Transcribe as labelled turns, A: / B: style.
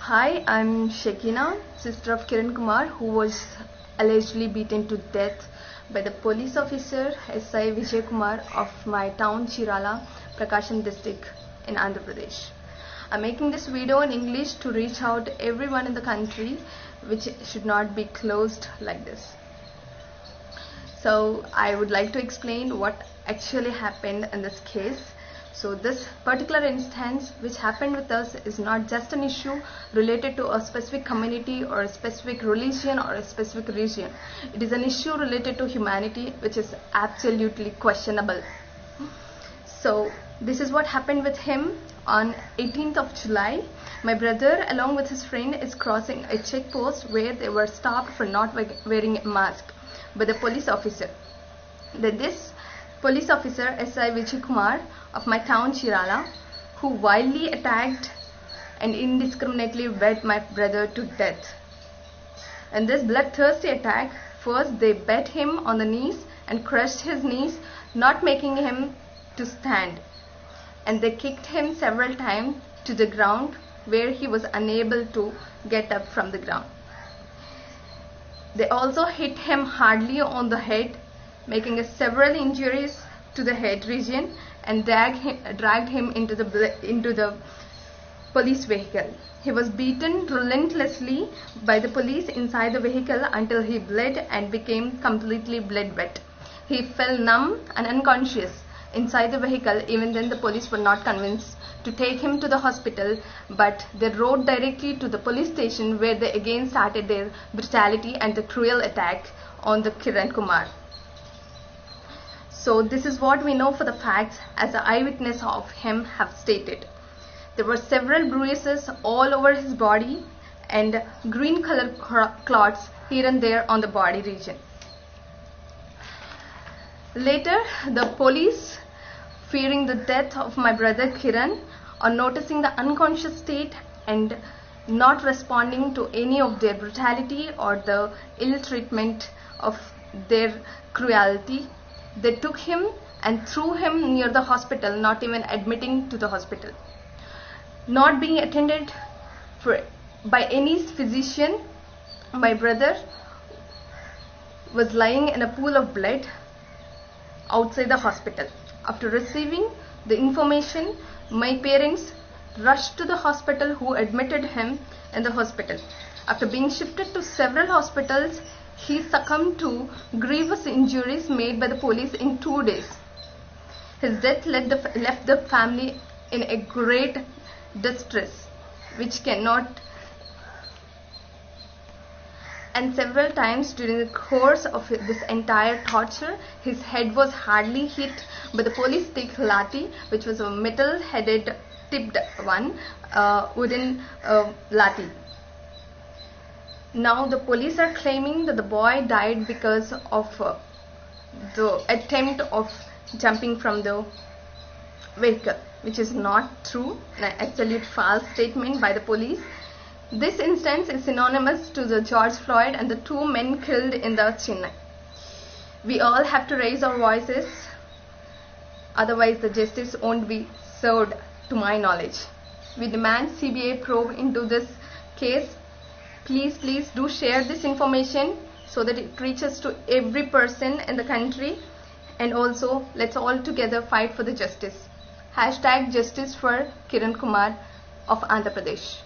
A: Hi, I'm Shekina, sister of Kiran Kumar, who was allegedly beaten to death by the police officer SI Vijay Kumar of my town Chirala, Prakasham district in Andhra Pradesh. I'm making this video in English to reach out to everyone in the country, which should not be closed like this. So I would like to explain what actually happened in this case. So this particular instance which happened with us is not just an issue related to a specific community or a specific religion or a specific region. It is an issue related to humanity, which is absolutely questionable. So this is what happened with him on 18th of July. My brother along with his friend is crossing a checkpost where they were stopped for not wearing a mask by the police officer. Then this police officer SI Vijay Kumar of my town Chirala, who wildly attacked and indiscriminately beat my brother to death. In this bloodthirsty attack, first they beat him on the knees and crushed his knees, not making him to stand, and they kicked him several times to the ground where he was unable to get up from the ground. They also hit him hardly on the head, making several injuries to the head region, and dragged him into the police vehicle. He was beaten relentlessly by the police inside the vehicle until he bled and became completely blood wet. He fell numb and unconscious inside the vehicle. Even then the police were not convinced to take him to the hospital, but they rode directly to the police station, where they again started their brutality and the cruel attack on the Kiran Kumar. So this is what we know for the facts, as the eyewitness of him have stated. There were several bruises all over his body and green colored clots here and there on the body region. Later, the police, fearing the death of my brother Kiran, on noticing the unconscious state and not responding to any of their brutality or the ill treatment of their cruelty, they took him and threw him near the hospital, not even admitting to the hospital. Not being attended by any physician, my brother was lying in a pool of blood outside the hospital. After receiving the information, my parents rushed to the hospital, who admitted him in the hospital. After being shifted to several hospitals, he succumbed to grievous injuries made by the police in 2 days. His death left the family in a great distress, which cannot. And several times during the course of this entire torture, his head was hardly hit by the police stick lathi, which was a metal-headed tipped one, wooden lathi. Now the police are claiming that the boy died because of the attempt of jumping from the vehicle, which is not true, an absolute false statement by the police. This instance is synonymous to the George Floyd and the 2 men killed in the Chennai. We all have to raise our voices, otherwise the justice won't be served, to my knowledge. We demand CBI probe into this case. Please do share this information so that it reaches to every person in the country, and also let's all together fight for the justice. #Justice for Kiran Kumar of Andhra Pradesh.